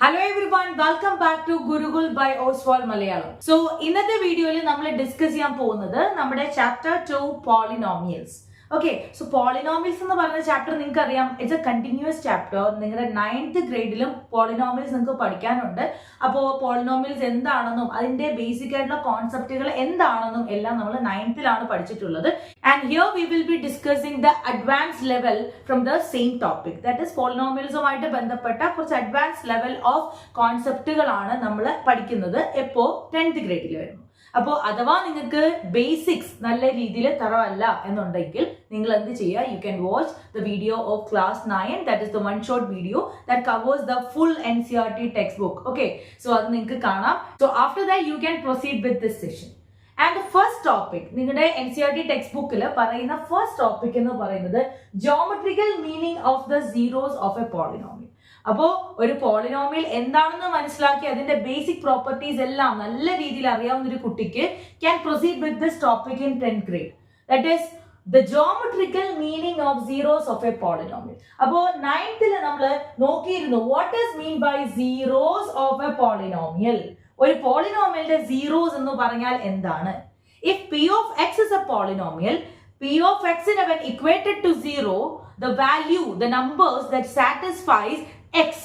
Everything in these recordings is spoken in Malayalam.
Hello everyone, welcome back to Gurukul by Oswald Malayalam. So, ഇന്നത്തെ വീഡിയോയിൽ നമ്മൾ ഡിസ്കസ് ചെയ്യാൻ പോകുന്നത് നമ്മുടെ chapter 2 polynomials. Okay, so polynomials എന്ന് പറയുന്ന ചാപ്റ്റർ നിങ്ങൾക്ക് അറിയാം, ഇറ്റ്സ് എ കണ്ടിന്യൂസ് ചാപ്റ്റർ. നിങ്ങളുടെ 9th ഗ്രേഡിലും പോളിനോമിയൽസ് നിങ്ങൾക്ക് പഠിക്കാനുണ്ട്. അപ്പോൾ പോളിനോമിയൽസ് എന്താണെന്നും അതിന്റെ ബേസിക് ആയിട്ടുള്ള കോൺസെപ്റ്റുകൾ എന്താണെന്നും എല്ലാം നമ്മൾ 9th പഠിച്ചിട്ടുള്ളത്. And here we will be discussing the advanced level from the same topic. That is പോളിനോമിയൽസുമായിട്ട് ബന്ധപ്പെട്ട കുറച്ച് അഡ്വാൻസ് ലെവൽ ഓഫ് കോൺസെപ്റ്റുകളാണ് നമ്മൾ പഠിക്കുന്നത്. എപ്പോൾ 10th ഗ്രേഡിൽ വരുന്നു. അപ്പോൾ അഥവാ നിങ്ങൾക്ക് ബേസിക്സ് നല്ല രീതിയിൽ തറവല്ല എന്നുണ്ടെങ്കിൽ നിങ്ങൾ എന്ത് ചെയ്യുക, you can watch the video of class 9, that is the one short video that covers the full NCERT text book. Okay, so അത് നിങ്ങൾക്ക് കാണാം. So after that you can proceed with this session. And first topic, നിങ്ങളുടെ NCERT ടെക്സ്റ്റ് ബുക്കിൽ പറയുന്ന ഫസ്റ്റ് ടോപ്പിക് എന്ന് പറയുന്നത് geometrical meaning of the zeros of a polynomial. അപ്പോൾ ഒരു പോളിനോമിയൽ എന്താണെന്ന് മനസ്സിലാക്കി അതിന്റെ ബേസിക് പ്രോപ്പർട്ടീസ് എല്ലാം നല്ല രീതിയിൽ അറിയാവുന്ന ഒരു കുട്ടിക്ക് can proceed with this topic in 10th grade. That is the geometrical meaning of zeros of a polynomial. അപ്പോൾ 9th നമ്മൾ നോക്കിയിരുന്നു what is mean by zeros of a polynomial. ഒരു പോളിനോമിയലിന്റെ സീറോസ് എന്ന് പറഞ്ഞാൽ എന്താണ്? If p of x is a polynomial, p of x when equated to 0, the value, the numbers that satisfies x.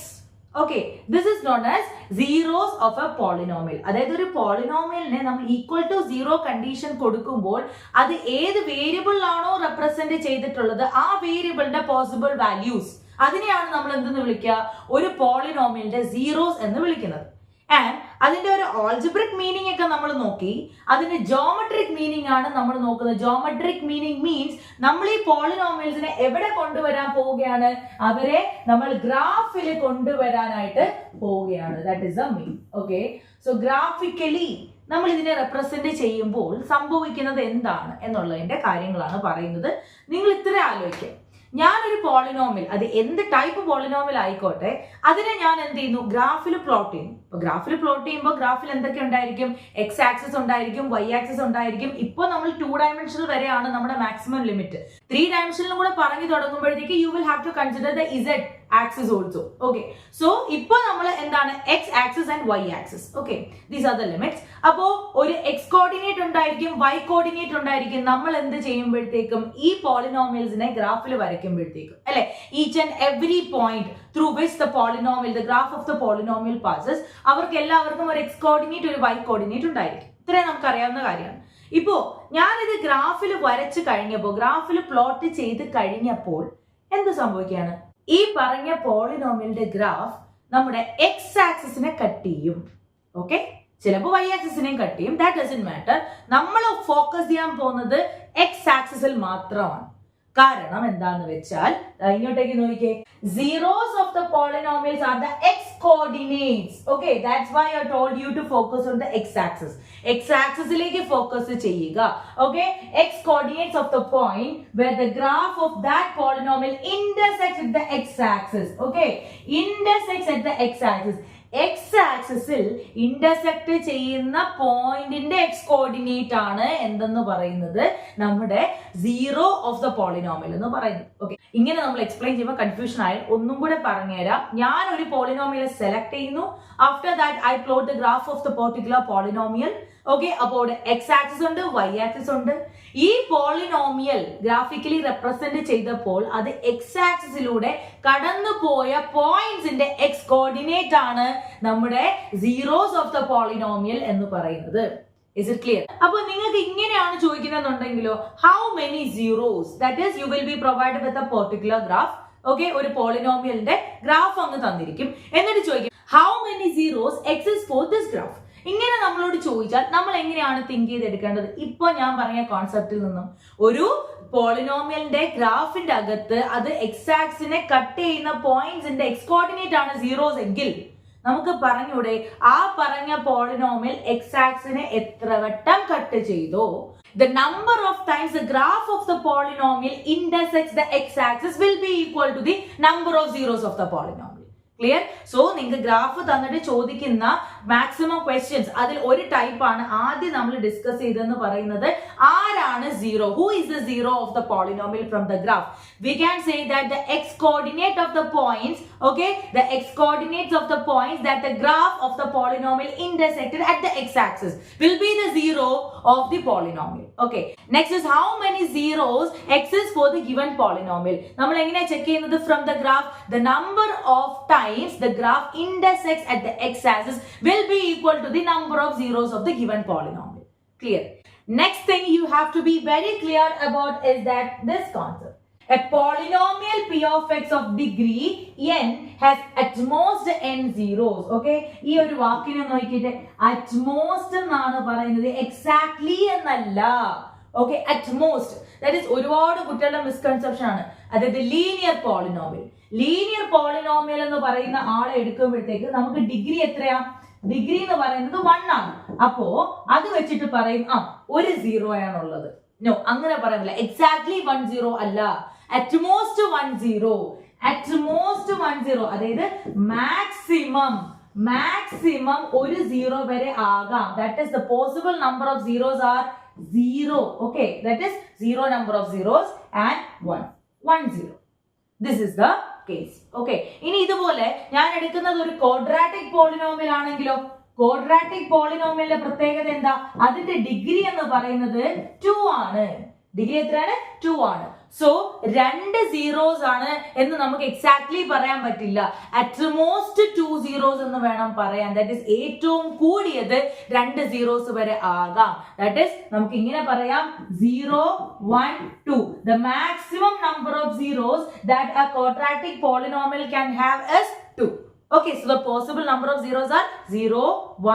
Okay, this is known as zeros of a polynomial. അതായത് ഒരു പോളിനോമിയലിനെ നമ്മൾ ഈക്വൽ ടു 0 കണ്ടീഷൻ കൊടുക്കുമ്പോൾ അത് ഏത് വേരിയബിൾ ആണോ റെപ്രസെന്റ് ചെയ്തിട്ടുള്ളത് ആ വേരിയബിളിന്റെ പോസിബിൾ വാല്യൂസ്, അതിനെയാണ് നമ്മൾ എന്തെന്ന് വിളിക്കുക, ഒരു പോളിനോമിയലിന്റെ സീറോസ് എന്ന് വിളിക്കുന്നത്. ആൻഡ് അതിന്റെ ഒരു ഓൾജിബ്രിക് മീനിങ് ഒക്കെ നമ്മൾ നോക്കി. അതിന്റെ ജോമെട്രിക് മീനിങ് ആണ് നമ്മൾ നോക്കുന്നത്. ജോമെട്രിക് മീനിങ് മീൻസ് നമ്മൾ ഈ പോളിനോമിയൽസിനെ എവിടെ കൊണ്ടുവരാൻ പോവുകയാണ്, അവരെ നമ്മൾ ഗ്രാഫിൽ കൊണ്ടുവരാനായിട്ട് പോവുകയാണ്. That is the mean. Okay, so graphically നമ്മൾ ഇതിനെ റെപ്രസെന്റ് ചെയ്യുമ്പോൾ സംഭവിക്കുന്നത് എന്താണ് എന്നുള്ളതിന്റെ കാര്യങ്ങളാണ് പറയുന്നത്. നിങ്ങൾ ഇത്ര ആലോചിക്കുക, ഞാനൊരു പോളിനോമിയൽ, അത് എന്ത് ടൈപ്പ് പോളിനോമിയൽ ആയിക്കോട്ടെ, അതിനെ ഞാൻ എന്ത് ചെയ്യുന്നു, ഗ്രാഫിൽ പ്ലോട്ട് ചെയ്യുന്നു. ഇപ്പൊ ഗ്രാഫിൽ പ്ലോട്ട് ചെയ്യുമ്പോൾ ഗ്രാഫിൽ എന്തൊക്കെ ഉണ്ടായിരിക്കും, എക്സ് ആക്സിസ് ഉണ്ടായിരിക്കും, വൈ ആക്സിസ് ഉണ്ടായിരിക്കും. ഇപ്പോൾ നമ്മൾ 2 ഡയമെൻഷനിൽ വരെയാണ് നമ്മുടെ മാക്സിമം ലിമിറ്റ്. 3 ഡയമെൻഷനിലും കൂടെ പറഞ്ഞു തുടങ്ങുമ്പോഴത്തേക്ക് you will have to consider the Z axis also. Okay, so ഇപ്പോൾ നമ്മൾ എന്താണ്, X axis and Y axis. Okay, these are the limits. അപ്പോ ഒരു എക്സ് കോർഡിനേറ്റ് ഉണ്ടായിരിക്കും, വൈ കോർഡിനേറ്റ് ഉണ്ടായിരിക്കും. നമ്മൾ എന്ത് ചെയ്യുമ്പോഴത്തേക്കും ഈ പോളിനോമിയൽസിനെ ഗ്രാഫിൽ വരയ്ക്കുമ്പോഴത്തേക്കും, അല്ലെ, each and every point through which the polynomial, the graph of the polynomial passes, അവർക്ക് എല്ലാവർക്കും ഒരു എക്സ് കോർഡിനേറ്റ്, ഒരു വൈ കോർഡിനേറ്റ് ഉണ്ടായിരിക്കും. ഇത്രയും നമുക്ക് അറിയാവുന്ന കാര്യമാണ്. ഇപ്പോ ഞാനിത് ഗ്രാഫിൽ വരച്ചു കഴിഞ്ഞപ്പോൾ, ഗ്രാഫിൽ പ്ലോട്ട് ചെയ്ത് കഴിഞ്ഞപ്പോൾ എന്ത് സംഭവിക്കുകയാണ്, ഈ പറഞ്ഞ പോളിനോമിയലിന്റെ ഗ്രാഫ് നമ്മുടെ എക്സ് ആക്സിസിനെ കട്ട് ചെയ്യും. ഓക്കെ, ചിലപ്പോൾ വൈ ആക്സിസിനെയും കട്ട് ചെയ്യും. That doesn't matter. നമ്മൾ ഫോക്കസ് ചെയ്യാൻ പോകുന്നത് എക്സ് ആക്സിസിൽ മാത്രമാണ്. കാരണം എന്താന്ന് വെച്ചാൽ ഇങ്ങോട്ടേക്ക് നോക്കിക്കേ, zeros of the polynomials are the X coordinates. Okay, that's why I told you to focus on the X axis. X ആക്സിസിലേക്ക് ഫോക്കസ് ചെയ്യുക. Okay, X coordinates of the point where the graph of that polynomial intersects with the X axis. Okay, intersects at the X axis. X ആക്സിസിൽ ഇന്റർസെക്ട് ചെയ്യുന്ന പോയിന്റിന്റെ എക്സ് കോർഡിനേറ്റ് ആണ് എന്തെന്ന് പറയുന്നത്, നമ്മുടെ സീറോ ഓഫ് ദ പോളിനോമിയൽ എന്ന് പറയുന്നത്. ഓക്കെ, ഇങ്ങനെ നമ്മൾ എക്സ്പ്ലെയിൻ ചെയ്യുമ്പോൾ കൺഫ്യൂഷൻ ആയി. ഒന്നും കൂടെ പറഞ്ഞുതരാം. ഞാൻ ഒരു പോളിനോമിയൽ സെലക്ട് ചെയ്യുന്നു. After that I plot the graph of the particular polynomial. Okay, അപ്പോൾ എക്സ് ആക്സിസ് ഉണ്ട്, വൈ ആക്സിസ് ഉണ്ട്. ഈ പോളിനോമിയൽ ഗ്രാഫിക്കലി റെപ്രസെന്റ് ചെയ്തപ്പോൾ അത് എക്സ് ആക്സിസിലൂടെ കടന്നു പോയ പോയിന്റ്സിന്റെ എക്സ് കോർഡിനേറ്റ് ആണ് നമ്മുടെ സീറോസ് ഓഫ് ദ പോളിനോമിയൽ എന്ന് പറയുന്നത്. Is it clear? അപ്പോൾ നിങ്ങൾക്ക് ഇങ്ങനെയാണ് ചോദിക്കുന്നതെന്നുണ്ടെങ്കിലോ, how many zeros, that is you will be provided with a particular graph. Okay, ഒരു പോളിനോമിയലിന്റെ ഗ്രാഫ് അങ്ങ് തന്നിരിക്കും. എന്നിട്ട് ചോദിക്കും how many zeros exist for this graph. ഇങ്ങനെ നമ്മളോട് ചോദിച്ചാൽ നമ്മൾ എങ്ങനെയാണ് തിങ്ക് ചെയ്തെടുക്കേണ്ടത്? ഇപ്പൊ ഞാൻ പറഞ്ഞ കോൺസെപ്റ്റിൽ നിന്നും ഒരു പോളിനോമിയലിന്റെ ഗ്രാഫിന്റെ അകത്ത് അത് എക്സ് ആക്സിനെ കട്ട് ചെയ്യുന്ന പോയിന്റ്സിന്റെ എക്സ് കോർഡിനേറ്റ് ആണ് സീറോസ് എങ്കിൽ നമുക്ക് പറഞ്ഞൂടെ, ആ പറഞ്ഞ പോളിനോമിയൽ എക്സ് ആക്സിനെ എത്ര വട്ടം കട്ട് ചെയ്തോ, the number of times the graph of the polynomial intersects the x axis will be equal to the number of zeros of the polynomial. Clear? So നിങ്ങൾക്ക് ഗ്രാഫ് തന്നിട്ട് ചോദിക്കുന്ന മാക്സിമം ക്വസ്റ്റ്യൻസ് അതിൽ ഒരു ടൈപ്പ് ആണ് ആദ്യം നമ്മൾ ഡിസ്കസ് ചെയ്തെന്ന് പറയുന്നത് ആരാണ് zero? Who is the zero of the polynomial from the graph? We can say that the x coordinate of the points, okay, the x coordinates of the points that the graph of the polynomial intersected at the x axis will be the zero of the polynomial. Okay, next is how many zeros exist for the given polynomial. നമ്മൾ എങ്ങനെ ചെക്ക് ചെയ്യുന്നത്? from the graph the number of times the graph intersects at the x axis will be equal to the number of zeros of the given polynomial. Clear? Next thing you have to be very clear about is that this concept. A polynomial p of x of degree n has at most n zeros. Okay, ഈ ഒരു വാക്കിനെ നോക്കിയിട്ട് at most എന്നാണ് പറയുന്നത്, exactly എന്നല്ല. Okay, at most, that is ഒരുപാട് കുട്ടികളുടെ മിസ്കൺസെപ്ഷൻ ആണ്. അതായത് ലീനിയർ പോളിനോമിയൽ. ലീനിയർ പോളിനോമിയൽ എന്ന് പറയുന്ന ആളെ എടുക്കുമ്പോഴത്തേക്ക് നമുക്ക് ഡിഗ്രി എത്രയാ? ഡിഗ്രി എന്ന് പറയുന്നത് 1 ആണ്. അപ്പോ അത് വെച്ചിട്ട് പറയും ഒരു സീറോ ആണുള്ളത്. നോ, അങ്ങനെ പറയുന്നില്ല. എക്സാക്ട്ലി 1 0 അല്ല, at most 1 0. at most 1 0, അതായത് മാക്സിമം ഒരു സീറോ വരെ ആകാം. that is the possible number of zeros are 0. okay, that is 0 number of zeros and 1 0. this is the case. okay, ഇനി ഇതുപോലെ ഞാൻ എടുക്കുന്നത് ഒരു ക്വാഡ്രാറ്റിക് പോളിനോമിയൽ ആണെങ്കിലോ, ക്വാഡ്രാറ്റിക് പോളിനോമിയലിന്റെ പ്രത്യേകത എന്താ? അതിന്റെ ഡിഗ്രി എന്ന് പറയുന്നത് 2 ആണ്. ഡിഗ്രി എത്രയാണ്? 2 ആണ്. സോ 2 സീറോസ് ആണ് എന്ന് നമുക്ക് എക്സാക്ട്ലി പറയാൻ പറ്റില്ല. അറ്റ്മോസ്റ്റ് 2 സീറോസ് എന്ന് വേണം പറയാൻ. ദാറ്റ് ഈസ് ഏറ്റവും കൂടിയത് 2 സീറോസ് വരെ ആകാം. ദാറ്റ് ഈസ് നമുക്ക് ഇങ്ങനെ പറയാം 0 1 2. The maximum number of zeros that a quadratic polynomial can have is 2. Okay, so the possible number of zeros are 0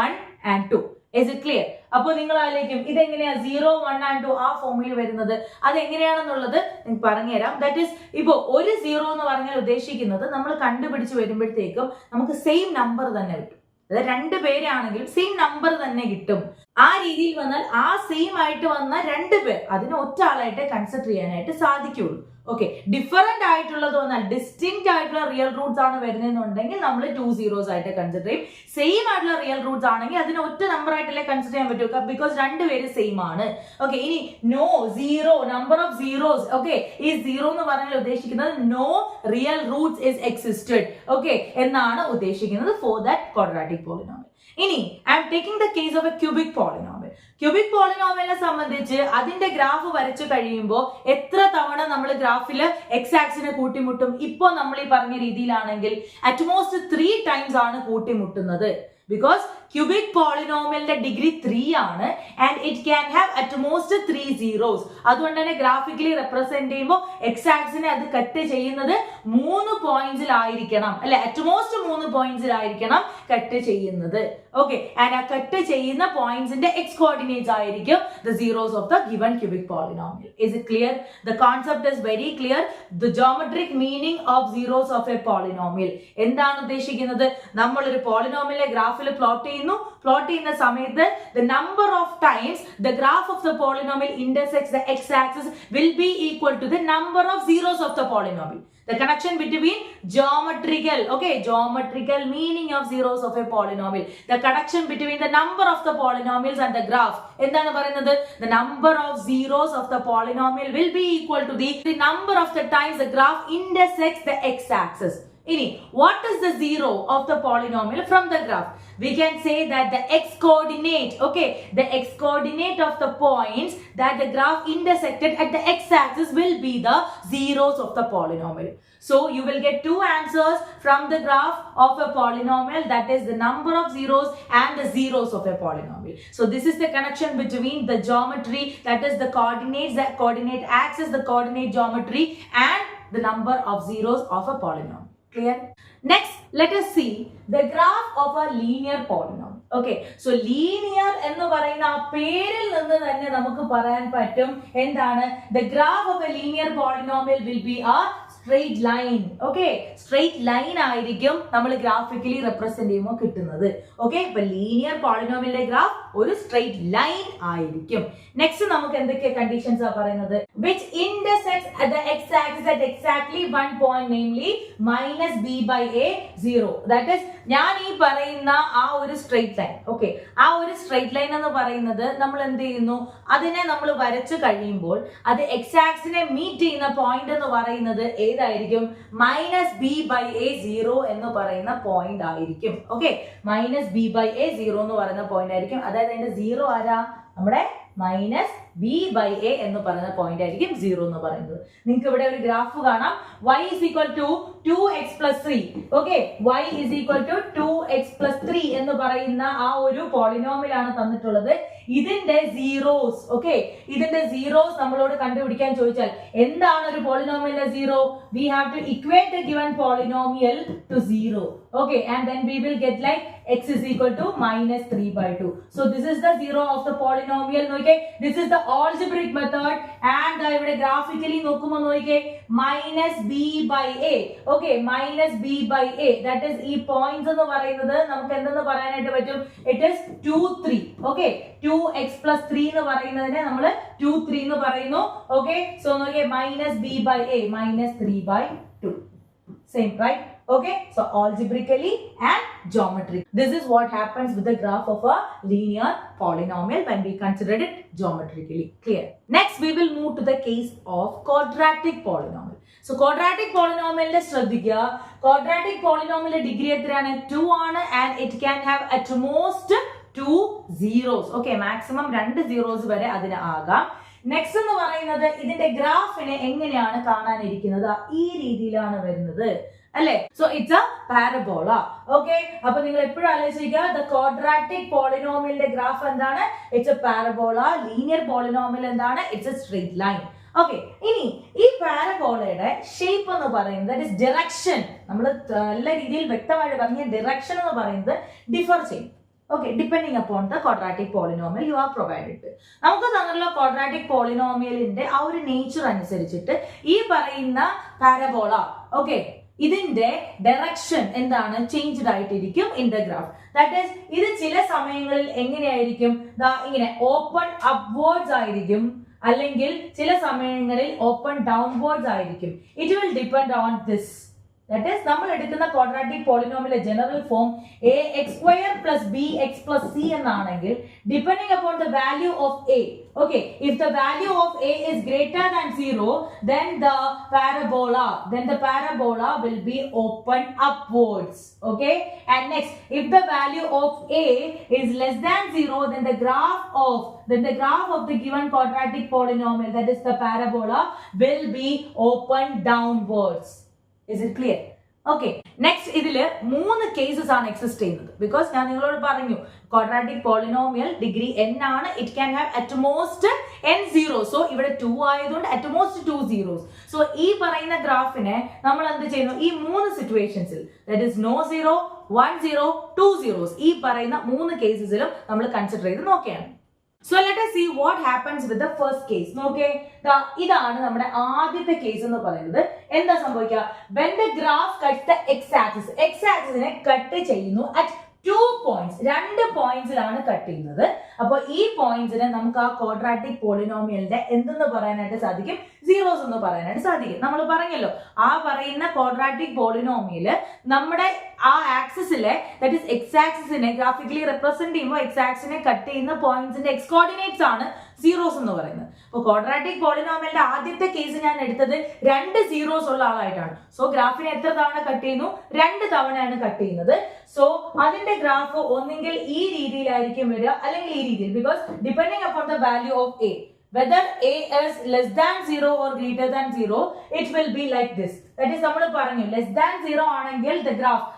1 and 2. Is it clear? അപ്പോൾ നിങ്ങൾ ആലോചിക്കും ഇതെങ്ങനെയാ 0 1 and 2 ആ ഫോമിൽ വരുന്നത്? അതെങ്ങനെയാണെന്നുള്ളത് നിങ്ങൾക്ക് പറഞ്ഞുതരാം. ദാറ്റ് ഈസ് ഇപ്പോ ഒരു സീറോ എന്ന് പറഞ്ഞാൽ ഉദ്ദേശിക്കുന്നത് നമ്മൾ കണ്ടുപിടിച്ച് വരുമ്പോഴത്തേക്കും നമുക്ക് സെയിം നമ്പർ തന്നെ കിട്ടും. അതായത് 2 പേരാണെങ്കിലും സെയിം നമ്പർ തന്നെ കിട്ടും. ആ രീതിയിൽ വന്നാൽ ആ സെയിം ആയിട്ട് വന്ന 2 പേർ അതിനെ ഒറ്റ ആളായിട്ട് കൺസിഡർ ചെയ്യാനായിട്ട് സാധിക്കുള്ളൂ. ഓക്കെ, ഡിഫറന്റ് ആയിട്ടുള്ളത് വന്നാൽ ഡിസ്റ്റിങ്ക്റ്റ് ആയിട്ടുള്ള റിയൽ റൂട്ട്സ് ആണ് വരുന്നതെന്നുണ്ടെങ്കിൽ നമ്മൾ 2 സീറോസ് ആയിട്ട് കൺസിഡർ ചെയ്യും. സെയിം ആയിട്ടുള്ള റിയൽ റൂട്ട്സ് ആണെങ്കിൽ അതിനെ ഒറ്റ നമ്പർ ആയിട്ടല്ലേ കൺസിഡർ ചെയ്യാൻ പറ്റൂ, ബിക്കോസ് 2 പേര് സെയിം ആണ്. ഓക്കെ, ഇനി no zero number of zeros. Okay, ഈ സീറോ എന്ന് പറഞ്ഞാൽ ഉദ്ദേശിക്കുന്നത് no real roots is existed. Okay എന്നാണ് ഉദ്ദേശിക്കുന്നത് ഫോർ ദാറ്റ് ക്വാഡ്രാറ്റിക് പോളിനോമിയൽ. ഇനി I am taking the case of a cubic polynomial. Cubic പോളിനോമിയലിനെ സംബന്ധിച്ച് അതിന്റെ ഗ്രാഫ് വരച്ചു കഴിയുമ്പോൾ എത്ര തവണ നമ്മൾ ഗ്രാഫിൽ എക്സ് ആക്സിനെ കൂട്ടിമുട്ടും? ഇപ്പോ നമ്മൾ ഈ പറഞ്ഞ രീതിയിലാണെങ്കിൽ അറ്റ്മോസ്റ്റ് 3 ടൈംസ് ആണ് കൂട്ടിമുട്ടുന്നത്. because cubic polynomialന്റെ ഡിഗ്രി 3 ആണ് and it can have at most 3 zeros. അതുകൊണ്ട് തന്നെ ഗ്രാഫിക്കലി റെപ്രസെന്റ് ചെയ്യുമ്പോൾ എക്സ് ആക്സിനെ അത് കട്ട് ചെയ്യുന്നത് 3 പോയിന്റ്സിലായിരിക്കണം, അല്ലെ? അറ്റ്മോസ്റ്റ് 3 പോയിന്റ്സിലായിരിക്കണം കട്ട് ചെയ്യുന്നത്. ഓക്കെ, ആൻഡ് ആ കട്ട് ചെയ്യുന്ന പോയിന്റ്സിന്റെ എക്സ് കോർഡിനേറ്റ്സ് ആയിരിക്കും the zeros of the given cubic polynomial. Is it clear? The concept is very clear. The geometric meaning of zeros of a polynomial. എന്താണ് ഉദ്ദേശിക്കുന്നത്? നമ്മൾ ഒരു പോളിനോമിയലിലെ ഗ്രാഫിൽ പ്ലോട്ട് ചെയ്യുന്ന സമയത്ത് the number of times the graph of the polynomial intersects the x-axis will be equal to the number of zeros of the polynomial. The connection between geometrical meaning of zeros of a polynomial. The connection between the number of the polynomials and the graph. എന്താണ് പറയുന്നത്? The number of zeros of the polynomial will be equal to the number of the times the graph intersects the x-axis. Ini, what is the zero of the polynomial from the graph? We can say that the x-coordinate, the x-coordinate of the points that the graph intersected at the x-axis will be the zeros of the polynomial. So you will get 2 answers from the graph of a polynomial, that is the number of zeros and the zeros of a polynomial. So this is the connection between the geometry, that is the coordinates, the coordinate axis, the coordinate geometry, and the number of zeros of a polynomial. Clear? Next, let us see the graph of a linear polynomial. Okay, so linear എന്ന് പറയുന്ന ആ പേരിൽ നിന്ന് തന്നെ നമുക്ക് പറയാൻ പറ്റും എന്താണ്? The graph of a linear polynomial will be a straight line. Okay, straight line ആയിരിക്കും നമ്മൾ ഗ്രാഫിക്കലി റെപ്രസെന്റ് ചെയ്യുമ്പോൾ കിട്ടുന്നത്. ഓക്കെ, ഇപ്പൊ ലീനിയർ പോളിനോമിയലിന്റെ ഗ്രാഫ് ഒരു സ്ട്രെയിറ്റ് ലൈൻ ആയിരിക്കും. നെക്സ്റ്റ് നമുക്ക് എന്തൊക്കെ കണ്ടീഷൻസ് ആ പറയുന്നത്? which intersects at the x axis at exactly one point, namely minus b by a 0. that is ഞാൻ ഈ പറയുന്ന ആ ഒരു സ്ട്രെയിറ്റ് ലൈൻ. ഓക്കെ, ആ ഒരു സ്ട്രെയിറ്റ് ലൈൻ എന്ന് പറയുന്നത് നമ്മൾ എന്ത് ചെയ്യുന്നു, അതിനെ നമ്മൾ വരച്ചു കഴിയുമ്പോൾ അത് എക്സ് ആക്സിനെ മീറ്റ് ചെയ്യുന്ന പോയിന്റ് എന്ന് പറയുന്നത് ഏതായിരിക്കും? മൈനസ് ബി ബൈ എ 0 എന്ന് പറയുന്ന പോയിന്റ് ആയിരിക്കും. Okay, minus B by A 0 എന്ന് പറയുന്ന പോയിന്റ് ആയിരിക്കും. അതായത് അതിന്റെ 0 ആരാ? നമ്മുടെ മൈനസ് ബി ബൈ എ എന്ന് പറയുന്ന പോയിന്റ് ആയിരിക്കും 0 എന്ന് പറയുന്നത്. നിങ്ങൾക്ക് ഇവിടെ ഒരു ഗ്രാഫ് കാണാം. y is equal to 2x plus 3. Okay, y is equal to 2x plus 3 എന്ന് പറയുന്ന ആ ഒരു പോളിനോമിയൽ ആണ് തന്നിട്ടുള്ളത്. ഇതിന്റെ സീറോസ്, ഓക്കെ, ഇതിന്റെ സീറോസ് നമ്മളോട് കണ്ടുപിടിക്കാൻ ചോദിച്ചാൽ എന്താണ് ഒരു പോളിനോമിയലിന്റെ zero? we have to equate the given polynomial to 0. okay, and then we will get like x is equal to minus 3 by 2. so this is the zero of the polynomial. okay, this is the algebraic method. and ഇവിടെ graphically നോക്കുമ്പോൾ നോക്കിയേ minus b by a. okay, minus b by a, that is ഈ points എന്ന് പറയുന്നത് നമുക്ക് എന്തെന്ന് പറയാനായിട്ട് പറ്റും? it is 2 3. okay, 2x plus 3 എന്ന് പറയുന്നതിനെ നമ്മൾ 2 3 എന്ന് പറയുന്നു. okay, so നോക്കിയേ minus b by a minus 3 by 2. same, right? okay, so algebraically and geometry, this is what happens with the graph of a linear polynomial when we consider it geometrically. clear? Next we will move to the case of quadratic polynomial. so quadratic polynomial ന്റെ ശ്രദ്ധിക്കുക, quadratic polynomial ഡിഗ്രി എത്രയാണ്? 2 ആണ്. and it can have at most 2 zeros. okay, maximum 2 zeros വരെ അതിന് ആകാം. നെക്സ്റ്റ് എന്ന് പറയുന്നത് ഇതിന്റെ ഗ്രാഫിനെ എങ്ങനെയാണ് കാണാനിരിക്കുന്നത്? ഈ രീതിയിലാണ് വരുന്നത് അല്ലേ? So it's a parabola. Okay, അപ്പൊ നിങ്ങൾ എപ്പോഴും ആലോചിക്കുക, ദ ക്വാഡ്രാറ്റിക് പോളിനോമിയലിന്റെ ഗ്രാഫ് എന്താണ്? It's a parabola. Linear polynomial എന്താണ്? It's a straight line. Okay, ഇനി ഈ പാരബോളയുടെ ഷേപ്പ് എന്ന് പറയുന്നത്, ദാറ്റ് ഇസ് ഡിറക്ഷൻ, നമ്മൾ നല്ല രീതിയിൽ വ്യക്തമായിട്ട് പറഞ്ഞ ഡിറക്ഷൻ എന്ന് പറയുന്നത് ഡിഫർ ചെയ്യും. okay, depending upon the quadratic polynomial you are provided. നമുക്ക് തന്നിട്ടുള്ള ക്വാഡ്രാറ്റിക് പോളിനോമിയലിന്റെ ആ ഒരു നേച്ചർ അനുസരിച്ചിട്ട് ഈ പറയുന്ന പാരബോള, ഓക്കെ, ഇതിന്റെ ഡയറക്ഷൻ എന്താണ്? ചേഞ്ച്ഡ് ആയിട്ടിരിക്കും in the graph. That is ഇത് ചില സമയങ്ങളിൽ എങ്ങനെയായിരിക്കും? ഇങ്ങനെ ഓപ്പൺ അപ്വേർഡ്സ് ആയിരിക്കും, അല്ലെങ്കിൽ ചില സമയങ്ങളിൽ ഓപ്പൺ ഡൗൺവേർഡ്സ് ആയിരിക്കും. It will depend on this. that is നമ്മൾ എടുക്കുന്ന ക്വാഡ്രാറ്റിക് പോളിനോമിയലിന്റെ general form ax square plus bx plus c എന്നാണെങ്കിൽ depending upon the value of a, okay, if the value of a is greater than 0, then the parabola will be open upwards. okay, and next if the value of a is less than 0, then the graph of the given quadratic polynomial, that is the parabola, will be open downwards. Is it clear? okay, next ഇതില് 3 കേസസ് ആണ് എക്സിസ്റ്റ് ചെയ്യുന്നത്. ബിക്കോസ് ഞാൻ നിങ്ങളോട് പറഞ്ഞു ക്വാഡ്രാറ്റിക് പോളിനോമിയൽ ഡിഗ്രി n ആണ്. It can have at most n zeros. So ഇവിടെ 2 ആയതുകൊണ്ട് അറ്റ് മോസ്റ്റ് 2 zeros. സോ ഈ പറയുന്ന ഗ്രാഫിനെ നമ്മൾ എന്ത് ചെയ്യുന്നു? ഈ 3 സിറ്റുവേഷൻസിൽ, ദാറ്റ് ഇസ് no 0, 1 0, 2 zeros, ഈ പറയുന്ന 3 കേസസിലും നമ്മൾ കൺസിഡർ ചെയ്ത് നോക്കുകയാണ്. So let us see what happens with the first case. നോക്കേ, ഇതാണ് നമ്മുടെ ആദ്യത്തെ കേസ് എന്ന് പറയുന്നത്. എന്താ സംഭവിക്കുക? when the graph cuts the x-axis, x-axisനെ കട്ട് ചെയ്യുന്നു at 2 points, 2 പോയിന്റ്സിലാണ് കട്ട് ചെയ്യുന്നത്. അപ്പോൾ ഈ പോയിന്റ്സിനെ നമുക്ക് ആ ക്വാഡ്രാറ്റിക് പോളിനോമിയലിന്റെ എന്തെന്ന് പറയാനായിട്ട് സാധിക്കും? സീറോസ് എന്ന് പറയാനായിട്ട് സാധിക്കും. നമ്മൾ പറഞ്ഞല്ലോ, ആ പറയുന്ന ക്വാഡ്രാറ്റിക് പോളിനോമിയല് നമ്മുടെ ആ ആക്സിസിലെ, ദാറ്റ് ഇസ് എക്സ് ആക്സിസിനെ ഗ്രാഫിക്കലി റെപ്രസെന്റ് ചെയ്യുമ്പോൾ എക്സ് ആക്സിനെ കട്ട് ചെയ്യുന്ന പോയിന്റ്സിന്റെ എക്സ് കോർഡിനേറ്റ്സ് ആണ് സീറോസ് എന്ന് പറയുന്നത്. അപ്പോൾ ക്വാഡ്രാറ്റിക് പോളിനോമിയലിന്റെ ആദ്യത്തെ കേസ് ഞാൻ എടുത്തത് 2 സീറോസ് ഉള്ള ആളായിട്ടാണ്. സോ ഗ്രാഫിനെ എത്ര തവണ കട്ട് ചെയ്യുന്നു? 2 തവണയാണ് കട്ട് ചെയ്യുന്നത്. സോ അതിന്റെ ഗ്രാഫ് ഒന്നെങ്കിൽ ഈ രീതിയിലായിരിക്കും വരിക, അല്ലെങ്കിൽ ഈ രീതിയിൽ. Because depending upon the value of A, whether a is less than 0 or greater than 0, it will be like this. That is നമ്മൾ പറഞ്ഞു, less than 0 ആണെങ്കിൽ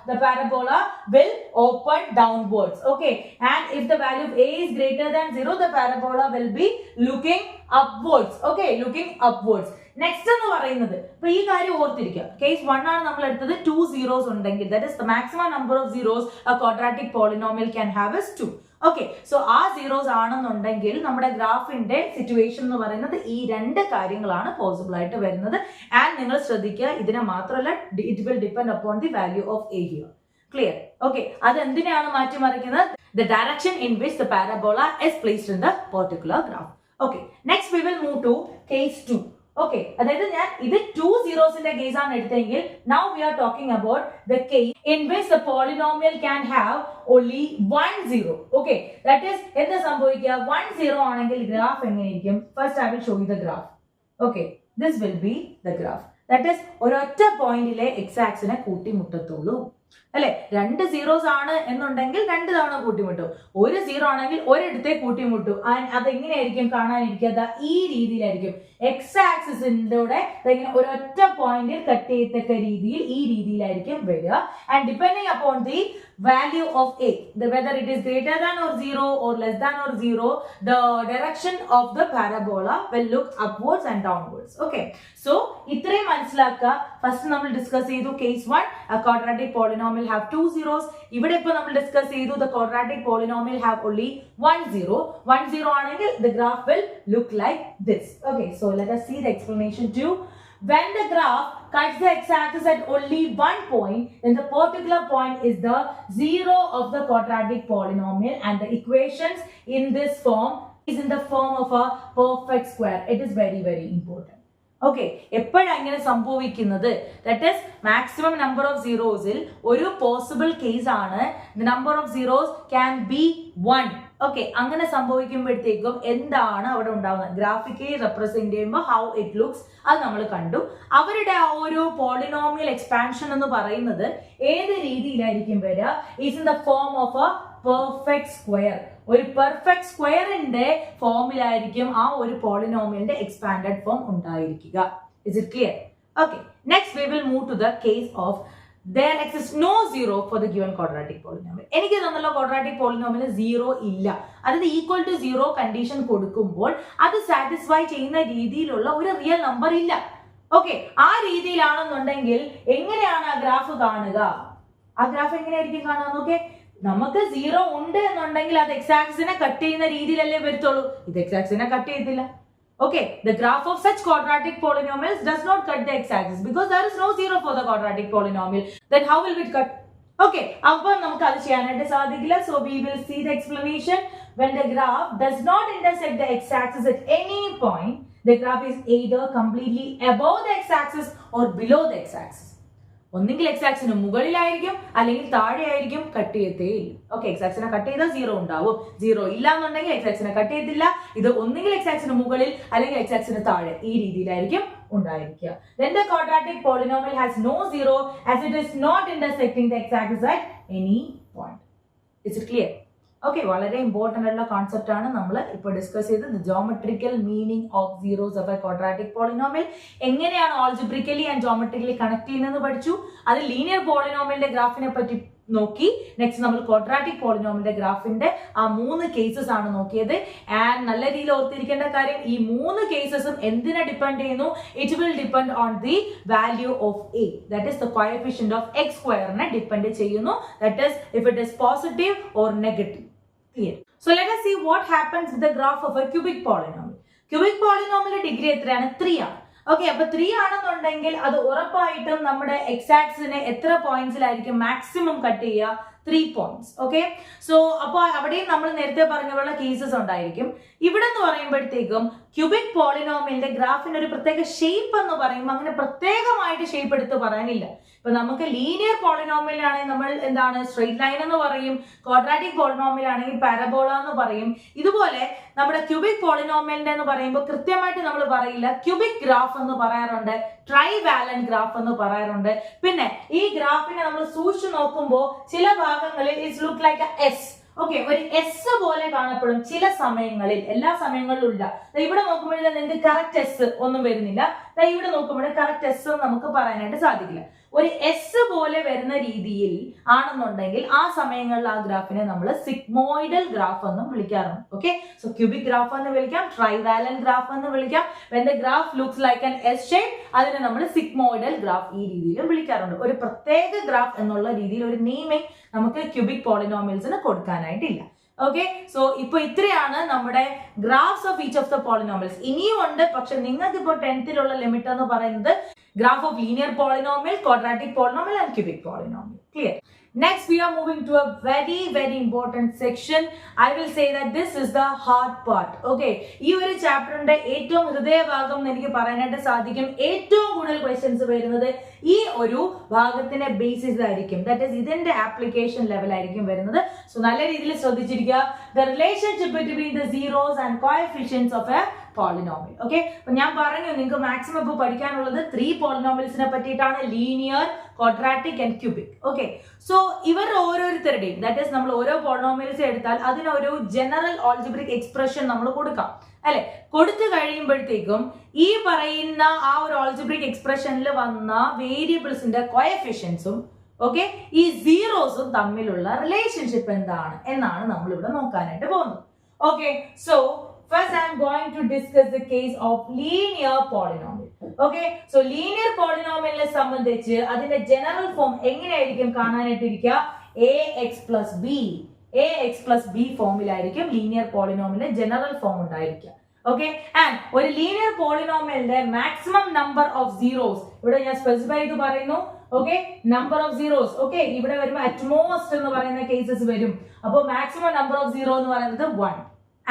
the parabola will open downwards. okay, and if the value of a is greater than 0, the parabola will be looking upwards. okay, looking upwards. Next എന്ന് പറയുന്നത് ഇപ്പൊ ഈ കാര്യം ഓർത്തിരിക്കുക. കേസ് 1 ആണ് നമ്മൾ എടുത്തത്. 2 zeros ഉണ്ടെങ്കിൽ that is the maximum number of zeros a quadratic polynomial can have is 2. Okay, so ആ സീറോസ് ആണെന്നുണ്ടെങ്കിൽ നമ്മുടെ ഗ്രാഫിന്റെ സിറ്റുവേഷൻ എന്ന് പറയുന്നത് ഈ രണ്ട് കാര്യങ്ങളാണ് പോസിബിൾ ആയിട്ട് വരുന്നത്. ആൻഡ് നിങ്ങൾ ശ്രദ്ധിക്കുക, ഇതിനെ മാത്രമല്ല it will depend upon the value of A here. Clear? Okay, അത് എന്തിനാണ് മാറ്റിമറിക്കുന്നത്? The direction in which the parabola is placed in the particular graph. Okay, next we will move to case 2. Okay, അതായത് ഞാൻ ഇത് 2 zeros-ന്റെ കേസ് ആണ് എടുത്തെങ്കിൽ now we are talking about the case in which the polynomial can have only 1 zero. Okay, that is എന്താ സംഭവിക്കുക? 1 zero ആണെങ്കിൽ ഗ്രാഫ് എങ്ങനെയിരിക്കും? First I will show you the graph. Okay, this will be the graph. That is ഒരൊറ്റ പോയിന്റിലെ എക്സ് ആക്സിനെ കൂട്ടിമുട്ടത്തുള്ളൂ അല്ലെ. 2 zeros ആണ് എന്നുണ്ടെങ്കിൽ 2 തവണ കൂട്ടിമുട്ടും. 1 zero ആണെങ്കിൽ ഒരിടത്തെ കൂട്ടിമുട്ടു. അതെങ്ങനെയായിരിക്കും കാണാനിരിക്കുക? ഈ രീതിയിലായിരിക്കും. എക്സ് ആക്സിസിലൂടെ ഒരൊറ്റ പോയിന്റിൽ കട്ട് ചെയ്യത്തക്ക രീതിയിൽ ഈ രീതിയിലായിരിക്കും വരിക. And depending upon the value of a, whether it is greater than or 0 or less than or 0, the direction of the parabola will look upwards and downwards. Okay, so ഇത്രയും മനസ്സിലാക്കുക. ഫസ്റ്റ് നമ്മൾ ഡിസ്കസ് ചെയ്തു case 1, a quadratic polynomial have 2 zeros. ഇവിടെ ഇപ്പോൾ നമ്മൾ ഡിസ്കസ് ചെയ്തു the quadratic polynomial have only 1 zero. 1 zero ആണെങ്കിൽ the graph will look like this. Okay, so let us see the explanation too. When the graph cuts the x-axis at only one point, then the particular point is the zero of the quadratic polynomial, and the equations in this form is in the form of a perfect square. It is very, very important. Okay, എപ്പോഴാണ് ഇങ്ങനെ സംഭവിക്കുന്നത്? That is maximum number of സീറോസിൽ ഒരു പോസിബിൾ കേസ് ആണ് the number of zeros can be 1. Okay, അങ്ങനെ സംഭവിക്കുമ്പോഴത്തേക്കും എന്താണ് അവിടെ ഉണ്ടാവുന്നത്? ഗ്രാഫിക്കലി റെപ്രസെന്റ് ചെയ്യുമ്പോൾ ഹൗ ഇറ്റ് ലുക്സ് അത് നമ്മൾ കണ്ടു. അവരുടെ ആ ഒരു പോളിനോമിയൽ എക്സ്പാൻഷൻ എന്ന് പറയുന്നത് ഏത് രീതിയിലായിരിക്കും വരിക? Is in the form of a perfect square. ഒരു പെർഫെക്റ്റ് സ്ക്വയറിന്റെ ഫോമിലായിരിക്കും ആ ഒരു പോളിനോമിയലിന്റെ എക്സ്പാൻഡഡ് ഫോം ഉണ്ടായിരിക്കുക. Is it clear? Okay, next we will move to the case of there exists no zero for the given quadratic polynomial. എനിക്ക് തന്നുള്ള quadratic polynomial 0 ഇല്ല. അതായത് ഈക്വൽ ടു 0 കണ്ടീഷൻ കൊടുക്കുമ്പോൾ അത് സാറ്റിസ്ഫൈ ചെയ്യുന്ന രീതിയിലുള്ള ഒരു റിയൽ നമ്പർ ഇല്ല. ഓക്കെ, ആ രീതിയിലാണെന്നുണ്ടെങ്കിൽ എങ്ങനെയാണ് ആ ഗ്രാഫ് കാണുക? ആ ഗ്രാഫ് എങ്ങനെയായിരിക്കും കാണാൻ? നോക്കെ, നമുക്ക് 0 ഉണ്ട് എന്നുണ്ടെങ്കിൽ അത് എക്സ് ആക്സിനെ കട്ട് ചെയ്യുന്ന രീതിയിലല്ലേ വരത്തുള്ളൂ. ഇത് എക്സ് ആക്സിനെ കട്ട് ചെയ്തില്ല. Okay, the graph of such quadratic polynomials does not cut the x-axis because there is no zero for the quadratic polynomial. Then how will it cut? Okay, അപ്പോൾ നമുക്ക് അത് ചെയ്യാനായിട്ട് സാധിക്കില്ല. So we will see the explanation. When the graph does not intersect the x-axis at any point, the graph is either completely above the x-axis or below the x-axis. ഒന്നെങ്കിൽ എക്സ് ആക്സിന് മുകളിലായിരിക്കും അല്ലെങ്കിൽ താഴെ ആയിരിക്കും, കട്ട് ചെയ്യത്തേ ഇല്ല. ഓക്കെ, എക്സ് ആക്സിനെ കട്ട് ചെയ്താൽ 0 ഉണ്ടാവും. 0 ഇല്ല എന്നുണ്ടെങ്കിൽ എക്സ് ആക്സിനെ കട്ട് ചെയ്തില്ല. ഇത് ഒന്നെങ്കിൽ എക്സ് ആക്സിന് മുകളിൽ അല്ലെങ്കിൽ എക്സ് ആക്സിന് താഴെ ഈ രീതിയിലായിരിക്കും ഉണ്ടായിരിക്കുക. Then the quadratic polynomial has no zero as it is not intersecting the x-axis at any point. Is it clear? Okay, വളരെ ഇമ്പോർട്ടൻ്റ് ആയിട്ടുള്ള കോൺസെപ്റ്റ് ആണ് നമ്മൾ ഇപ്പോൾ ഡിസ്കസ് ചെയ്തത്. Geometrical meaning of zeros of A quadratic polynomial എങ്ങനെയാണ് ഓൾജിബ്രിക്കലി ആൻഡ് ജോമെട്രിക്കലി കണക്ട് ചെയ്യുന്നതെന്ന് പഠിച്ചു. അത് ലീനിയർ പോളിനോമിയലിന്റെ ഗ്രാഫിനെ പറ്റി നോക്കി. നെക്സ്റ്റ് നമ്മൾ ക്വാഡ്രാറ്റിക് പോളിനോമിയലിന്റെ ഗ്രാഫിന്റെ ആ 3 കേസസ് ആണ് നോക്കിയത്. ആൻഡ് നല്ല രീതിയിൽ ഓർത്തിരിക്കേണ്ട കാര്യം, ഈ 3 കേസസും എന്തിനെ ഡിപ്പെൻഡ് ചെയ്യുന്നു? It will depend on the value of A, that is the coefficient of X സ്ക്വയറിനെ ഡിപ്പെൻഡ് ചെയ്യുന്നു. That is if it is positive or negative. Clear? So let us see what happens with the graph of a cubic polynomial. Cubic polynomial degree എത്രയാണ്? 3 ആണ്. ഓക്കെ, അപ്പൊ 3 ആണെന്നുണ്ടെങ്കിൽ അത് ഉറപ്പായിട്ടും നമ്മുടെ എക്സ് ആക്സിനെ എത്ര പോയിന്റ്സിലായിരിക്കും മാക്സിമം കട്ട് ചെയ്യുക? 3 പോയിന്റ്സ്. ഓക്കെ, സോ അപ്പോൾ അവിടെയും നമ്മൾ നേരത്തെ പറഞ്ഞ പോലെ കേസസ് ഉണ്ടായിരിക്കും. ഇവിടെ എന്ന് പറയുമ്പോഴത്തേക്കും ക്യൂബിക് പോളിനോമിയലിന്റെ ഗ്രാഫിന് ഒരു പ്രത്യേക ഷേപ്പ് എന്ന് പറയുമ്പോൾ അങ്ങനെ പ്രത്യേകമായിട്ട് ഷേപ്പ് എടുത്ത് പറയാനില്ല. ഇപ്പൊ നമുക്ക് ലീനിയർ പോളിനോമിയൽ ആണെങ്കിൽ നമ്മൾ എന്താണ് സ്ട്രെയിറ്റ് ലൈൻ എന്ന് പറയും, ക്വാഡ്രാറ്റിക് പോളിനോമിയൽ ആണെങ്കിൽ പാരബോള എന്ന് പറയും. ഇതുപോലെ നമ്മുടെ ക്യൂബിക് പോളിനോമിയലിന്റെ എന്ന് പറയുമ്പോൾ കൃത്യമായിട്ട് നമ്മൾ പറയില്ല. ക്യൂബിക് ഗ്രാഫ് എന്ന് പറയാറുണ്ട്, ട്രൈവാലന്റ് ഗ്രാഫ് എന്ന് പറയാറുണ്ട്. പിന്നെ ഈ ഗ്രാഫിനെ നമ്മൾ സൂക്ഷിച്ചു നോക്കുമ്പോൾ ചില ഭാഗങ്ങളിൽ it's look like A S. Okay, ഒരു എസ് പോലെ കാണപ്പെടും ചില സമയങ്ങളിൽ, എല്ലാ സമയങ്ങളിലും ഇല്ല. ഇവിടെ നോക്കുമ്പോഴേ നിങ്ങൾക്ക് കറക്റ്റ് എസ് ഒന്നും വരുന്നില്ല. ഇവിടെ നോക്കുമ്പോഴേ കറക്റ്റ് എസ് നമുക്ക് പറയാനായിട്ട് സാധിക്കില്ല. ഒരു എസ് പോലെ വരുന്ന രീതിയിൽ ആണെന്നുണ്ടെങ്കിൽ ആ സമയങ്ങളിൽ ആ ഗ്രാഫിനെ നമ്മൾ സിഗ്മോയിഡൽ ഗ്രാഫ് എന്നും വിളിക്കാറുണ്ട്. ഓക്കെ, സോ ക്യൂബിക് ഗ്രാഫ് എന്ന് വിളിക്കാം, ട്രൈവാലൻ ഗ്രാഫ് എന്ന് വിളിക്കാം. when the graph looks like an S shape അതിനെ നമ്മൾ സിഗ്മോയിഡൽ ഗ്രാഫ് ഈ രീതിയിൽ വിളിക്കാറുണ്ട്. ഒരു പ്രത്യേക ഗ്രാഫ് എന്നുള്ള രീതിയിൽ ഒരു നെയിമിംഗ് നമുക്ക് ക്യൂബിക് പോളിനോമിയൽസിന് കൊടുക്കാനായിട്ടില്ല. ഓക്കെ, സോ ഇപ്പൊ ഇത്രയാണ് നമ്മുടെ graphs of each of the polynomials. ഇനിയും ഉണ്ട്, പക്ഷെ നിങ്ങൾക്ക് ഇപ്പോൾ 10th ലിമിറ്റ് എന്ന് പറയുന്നത് graph of linear polynomial, quadratic polynomial and cubic polynomial. Clear? Next we are moving to a very important section. I will say that this is the hard part. Okay, ഈ ഒരു ചാപ്റ്ററിന്റെ ഏറ്റവും ഹൃദയഭാഗം എന്ന് എനിക്ക് പറയാനായിട്ട് സാധിക്കും. ഏറ്റവും കൂടുതൽ ക്വസ്റ്റ്യൻസ് വരുന്നത് ഈ ഒരു ഭാഗത്തിന്റെ ബേസിസ് ആയിരിക്കും. ദാറ്റ് ഈസ് ഇതിന്റെ ആപ്ലിക്കേഷൻ ലെവൽ ആയിരിക്കും വരുന്നത്. സോ നല്ല രീതിയിൽ ശ്രദ്ധിച്ചിരിക്കുക. The relationship between the zeros and coefficients of a polynomial. Okay, അപ്പൊ ഞാൻ പറഞ്ഞു നിങ്ങൾക്ക് മാക്സിമം ഇപ്പോൾ പഠിക്കാനുള്ളത് 3 പോളിനോമിയൽസിനെ പറ്റിയിട്ടാണ്, linear, quadratic and cubic. Okay, so ഇവർ ഓരോരുത്തരുടെയും ദാറ്റ് ഈസ് നമ്മൾ ഓരോ പോളിനോമിയൽസ് എടുത്താൽ അതിനൊരു ജനറൽ ഓൾജിബ്രിക് എക്സ്പ്രഷൻ നമ്മൾ കൊടുക്കാം അല്ലെ. കൊടുത്തു കഴിയുമ്പോഴത്തേക്കും ഈ പറയുന്ന ആ ഒരു ഓൾജിബ്രിക് എക്സ്പ്രഷനിൽ വന്ന വേരിയബിൾസിന്റെ കോഎഫിഷ്യൻസും ഓക്കെ ഈ സീറോസും തമ്മിലുള്ള റിലേഷൻഷിപ്പ് എന്താണ് എന്നാണ് നമ്മൾ ഇവിടെ നോക്കാനായിട്ട് പോകുന്നത്. Okay, so first I am going to discuss the case of linear polynomial. Okay, so linear polynomial സംബന്ധിച്ച് അതിന്റെ ജനറൽ ഫോം എങ്ങനെയായിരിക്കും കാണാനായിട്ടിരിക്കുക? ax plus b ഫോമിലായിരിക്കും ലീനിയർ പോളിനോമിയലിന്റെ ജനറൽ ഫോം ഉണ്ടായിരിക്കുക. ഓക്കെ, ആൻഡ് ഒരു ലീനിയർ പോളിനോമിയലിന്റെ മാക്സിമം നമ്പർ ഓഫ് സീറോസ് ഇവിടെ ഞാൻ സ്പെസിഫൈ ചെയ്ത് പറയുന്നു. Okay, number of zeros. Okay, ഇവിടെ വരുമ്പോൾ അറ്റ്മോസ്റ്റ് എന്ന് പറയുന്ന കേസസ് വരും. അപ്പോൾ മാക്സിമം നമ്പർ ഓഫ് സീറോ എന്ന് പറയുന്നത് 1.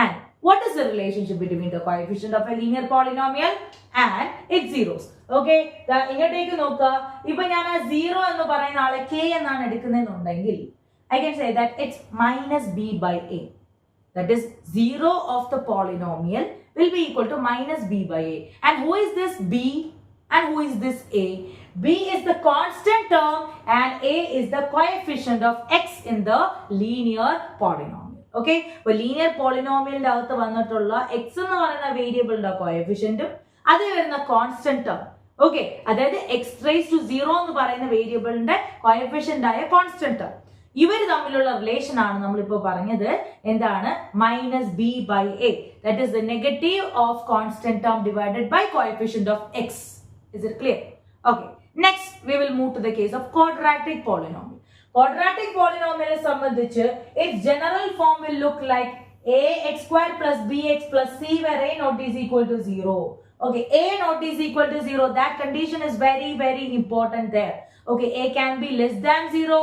And what is the relationship between the coefficient of a linear polynomial and its zeros? Okay, ഇങ്ങോട്ടേക്ക് നോക്കുക. ഇപ്പൊ ഞാൻ ആ 0 എന്ന് പറയുന്ന ആളെ k എന്നാണ് എടുക്കുന്നതെന്നുണ്ടെങ്കിൽ I can say that it's minus b by a. That is 0 of the polynomial will be equal to minus b by a. And who is this b and who is this a? b is the constant term and a is the coefficient of x in the linear polynomial. Okay, അപ്പൊ ലീനിയർ പോളിനോമിയലിന്റെ അകത്ത് വന്നിട്ടുള്ള എക്സ് എന്ന് പറയുന്ന വേരിയബിളിന്റെ കോഎഫിഷ്യന്റും അത് വരുന്ന കോൺസ്റ്റന്റ് ടേം. ഓക്കെ, അതായത് എക്സ് റേസ് ടു 0 എന്ന് പറയുന്ന വേരിയബിളിന്റെ കോഎഫിഷ്യന്റ് ആയ കോൺസ്റ്റന്റ് ടേം, ഇവർ തമ്മിലുള്ള റിലേഷൻ ആണ് നമ്മളിപ്പോ പറഞ്ഞത്. എന്താണ്? Minus B by A. That is the negative of constant term divided by coefficient of X. Is it clear? Okay, next we will move to the case of quadratic polynomial. Quadratic polynomial സംബന്ധിച്ച് its general form will look like ax square plus bx plus c where a not is equal to 0. Okay, a not is equal to 0. That condition is very important there. Okay, a can be less than 0,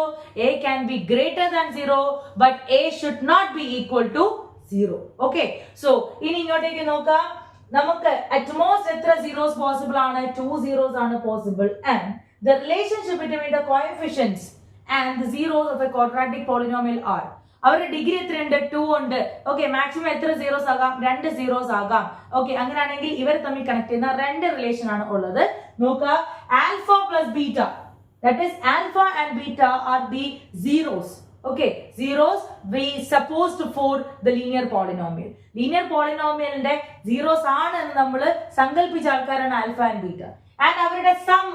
a can be greater than 0, but a should not be equal to 0. Okay, so ഇനി ഇങ്ങോട്ടേക്ക് നോക്കാം. നമുക്ക് at most എത്ര zeros possible ആണ്? 2 zeros ആണ് possible. And the relationship between the coefficients and the zeros of a quadratic polynomial are അവരുടെ ഡിഗ്രി എത്രയുണ്ട്? 2 ഉണ്ട്. ഓക്കെ, മാക്സിമം എത്ര സീറോസ് ആകാം? 2 സീറോസ് ആകാം. ഓക്കെ, അങ്ങനെയാണെങ്കിൽ ഇവർ തമ്മിൽ കണക്ട് ചെയ്യുന്ന 2 റിലേഷൻ ആണ് ഉള്ളത്. നോക്കുക, alpha plus beta, that is alpha and beta are the zeros. Okay, zeros we supposed for the linear polynomial. Linear പോളിനോമിയലിന്റെ സീറോസ് ആണ് എന്ന് നമ്മൾ സങ്കല്പിച്ച ആൾക്കാരാണ് ആൽഫ ആൻഡ് ബീറ്റ. ആൻഡ് അവരുടെ സം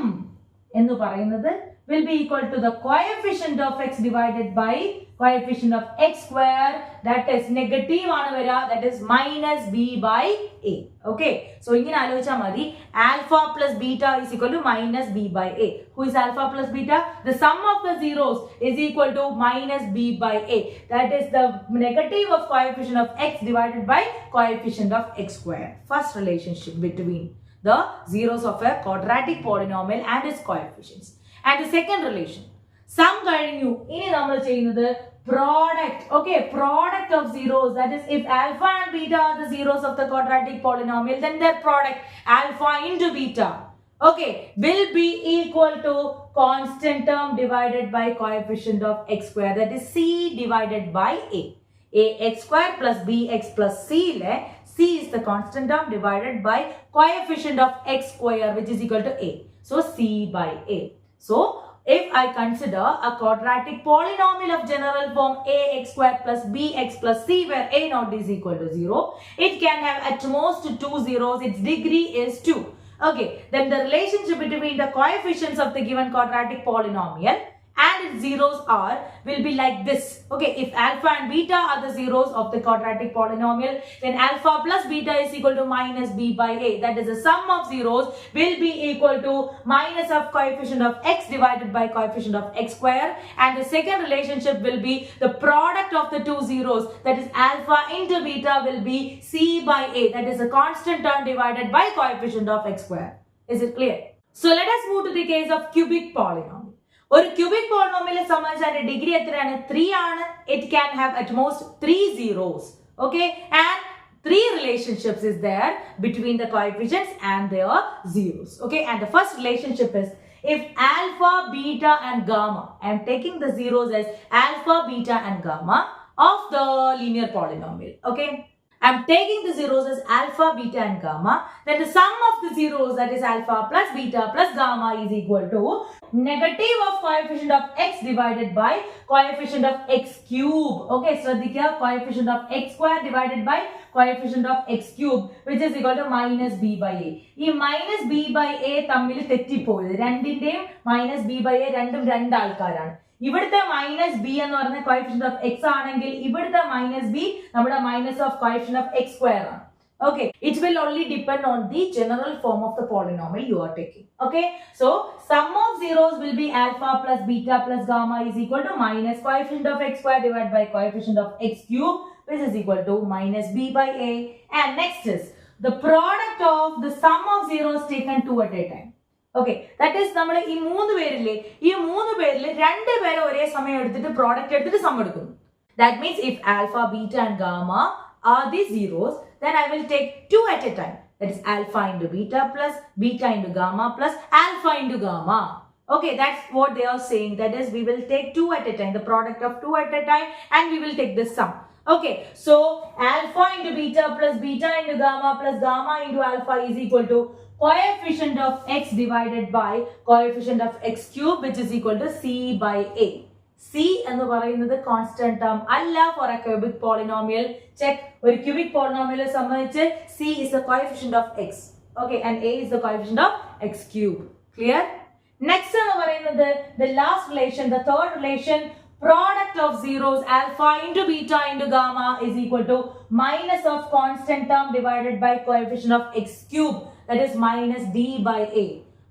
എന്ന് പറയുന്നത് will be equal to the coefficient of x divided by coefficient of x square, that is negative ആണ് വരിക, that is minus b by a. Okay, so ഇങ്ങനെ ആലോചിച്ചാൽ മതി. alpha plus beta is equal to minus b by a. Who is alpha plus beta? The sum of the zeros is equal to minus b by a. That is the negative of coefficient of x divided by coefficient of x square. First relationship between the zeros of a quadratic polynomial and its coefficients. And the second relation, sum കഴിഞ്ഞു. ഇനി നമ്മൾ ചെയ്യുന്നത് product. Okay, product of zeros, that is if alpha and beta are the zeros of the quadratic polynomial, then their product alpha into beta, okay, will be equal to constant term divided by coefficient of x square, that is c divided by a. Ax square plus bx plus c le c is the constant term divided by coefficient of x square, which is equal to a. So c by a. So if I consider a quadratic polynomial of general form ax square plus bx plus c where a not is equal to 0, it can have at most 2 zeros. Its degree is 2. Okay, then the relationship between the coefficients of the given quadratic polynomial and its zeros will be like this. Okay, if alpha and beta are the zeros of the quadratic polynomial, then alpha plus beta is equal to minus b by a. That is, the sum of zeros will be equal to minus of coefficient of x divided by coefficient of x square, and the second relationship will be the product of the two zeros, that is alpha into beta will be c by a, that is a constant term divided by coefficient of x square. Is it clear? So let us move to the case of cubic polynomial. ഒരു ക്യൂബിക് പോളിനോമിയലിനെ സംബന്ധിച്ച് അതിന്റെ ഡിഗ്രി എത്രയാണ്? 3 ആണ്. It can have at most 3 zeros. Okay, and 3 relationships is there between the coefficients and their zeros. Okay, and the first relationship is if alpha, beta and gamma, I am taking the zeros as alpha, beta and gamma of the linear polynomial. Okay, I am taking the zeros as alpha, beta and gamma. Then the sum of the zeros, that is alpha plus beta plus gamma, is equal to negative of coefficient of x divided by coefficient of x cube. Okay, so the coefficient of x square divided by coefficient of x cube, which is equal to minus b by a. ഈ minus b by a തമ്മിൽ തെറ്റിപ്പോയത്, രണ്ടിന്റെയും minus b by a രണ്ടും രണ്ട് ആൾക്കാരാണ്. ഇവിടുത്തെ മൈനസ് ബി എന്ന് പറയുന്ന കോഎഫിഷ്യന്റ് ഓഫ് എക്സ് ആണെങ്കിൽ ഇവിടുത്തെ മൈനസ് ബി നമ്മുടെ minus of coefficient of X square ആണ്. Okay, it will only depend on the general form of the polynomial you are taking. Okay, so sum of zeros will be alpha plus beta plus gamma is equal to minus coefficient of x square divided by coefficient of x cube, which is equal to minus b by a. And next is the product of the sum of zeros taken two at a time. Okay, that is നമ്മൾ ഈ മൂന്ന് പേരിൽ രണ്ട് പേരെ ഒരേ സമയം എടുത്തിട്ട് പ്രോഡക്റ്റ് എടുത്തിട്ട് സം എടുക്കുന്നു. That means if alpha, beta and gamma are the zeros, then I will take 2 at a time. That is alpha into beta plus beta into gamma plus alpha into gamma. Okay, that's what they are saying. That is, we will take 2 at a time, the product of 2 at a time, and we will take the sum. Okay, so alpha into beta plus beta into gamma plus gamma into alpha is equal to coefficient of x divided by coefficient of x cube, which is equal to c by a. C എന്ന് പറയുന്നത് കോൺസ്റ്റന്റ് ടേം അല്ല for a cubic polynomial. Check, ഒരു ക്യൂബിക് പോളിനോമിയലെ സംബന്ധിച്ച് C is the coefficient of x. Okay, and A is the coefficient of x cube. Clear? Next എന്ന് പറയുന്നത് the last relation, the third relation, product of zeros alpha into beta into gamma is equal to minus of constant term divided by coefficient of x cube, that is minus d by a.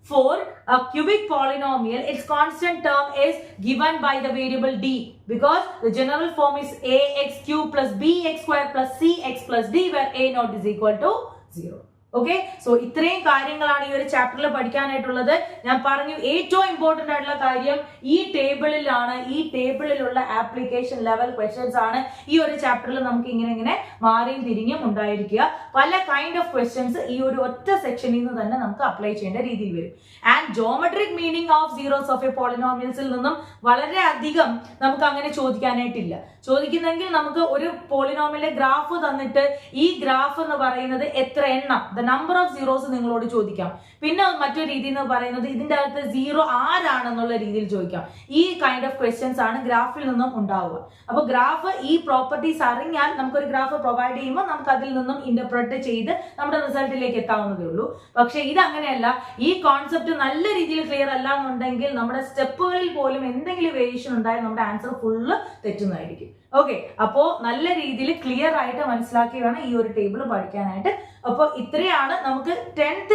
For a cubic polynomial, its constant term is given by the variable d, because the general form is ax cube plus bx square plus cx plus d, where a naught is equal to 0. Okay, so ഇത്രയും കാര്യങ്ങളാണ് ഈ ഒരു ചാപ്റ്ററിൽ പഠിക്കാനായിട്ടുള്ളത്. ഞാൻ പറഞ്ഞു ഏറ്റവും ഇമ്പോർട്ടന്റ് ആയിട്ടുള്ള കാര്യം ഈ ടേബിളിലാണ്, ഈ ടേബിളിലുള്ള ആപ്ലിക്കേഷൻ ലെവൽ ക്വസ്റ്റ്യൻസ് ആണ് ഈ ഒരു ചാപ്റ്ററിൽ നമുക്ക് ഇങ്ങനെ മാറിയും തിരിഞ്ഞും ഉണ്ടായിരിക്കുക. പല കൈൻഡ് ഓഫ് ക്വസ്റ്റ്യൻസ് ഈ ഒരു ഒറ്റ സെക്ഷനിൽ നിന്ന് തന്നെ നമുക്ക് അപ്ലൈ ചെയ്യേണ്ട രീതിയിൽ വരും. And geometric meaning of zeros of a പോളിനോമിയൽസിൽ നിന്നും വളരെ അധികം നമുക്ക് അങ്ങനെ ചോദിക്കാനായിട്ടില്ല. ചോദിക്കുന്നെങ്കിൽ നമുക്ക് ഒരു പോളിനോമിയലിന്റെ ഗ്രാഫ് തന്നിട്ട് ഈ ഗ്രാഫ് എന്ന് പറയുന്നത് എത്ര എണ്ണം, the number of zeros നിങ്ങളോട് ചോദിക്കാം. പിന്നെ മറ്റൊരു രീതി എന്ന് പറയുന്നത് ഇതിന്റെ അകത്ത് സീറോ ആരാണെന്നുള്ള രീതിയിൽ ചോദിക്കാം. ഈ കൈൻഡ് ഓഫ് ക്വസ്റ്റ്യൻസ് ആണ് ഗ്രാഫിൽ നിന്നും ഉണ്ടാവുക. അപ്പോൾ ഗ്രാഫ് ഈ പ്രോപ്പർട്ടീസ് അറിഞ്ഞാൽ നമുക്കൊരു ഗ്രാഫ് പ്രൊവൈഡ് ചെയ്യുമ്പോൾ നമുക്ക് അതിൽ നിന്നും ഇന്റർപ്രറ്റ് ചെയ്ത് നമ്മുടെ റിസൾട്ടിലേക്ക് എത്താവുന്നതേ ഉള്ളൂ. പക്ഷെ ഇത് അങ്ങനെയല്ല. ഈ കോൺസെപ്റ്റ് നല്ല രീതിയിൽ ക്ലിയർ അല്ല എന്നുണ്ടെങ്കിൽ നമ്മുടെ സ്റ്റെപ്പുകളിൽ പോലും എന്തെങ്കിലും വേരിയേഷൻ ഉണ്ടായാൽ നമ്മുടെ ആൻസർ ഫുള്ള് തെറ്റുന്നതായിരിക്കും. ഓക്കെ, അപ്പോൾ നല്ല രീതിയിൽ ക്ലിയർ ആയിട്ട് മനസ്സിലാക്കി വേണം ഈ ഒരു ടേബിൾ പഠിക്കാനായിട്ട്. അപ്പോൾ ഇത്രയാണ് നമുക്ക് 10th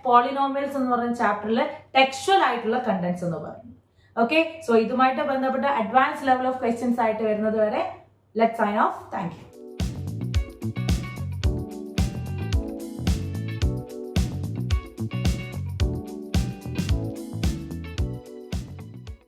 പോളിനോമിയൽസ് എന്ന് പറയുന്ന ചാപ്റ്ററിൽ ടെക്സ്ച്വൽ ആയിട്ടുള്ള കണ്ടന്റ്സ് എന്ന് പറയുന്നത്. ഓക്കെ, സോ ഇതുമായിട്ട് ബന്ധപ്പെട്ട അഡ്വാൻസ് ലെവൽ ഓഫ് ക്വസ്റ്റ്യൻസ് ആയിട്ട് വരുന്നത് വരെ let's sign off. Thank U.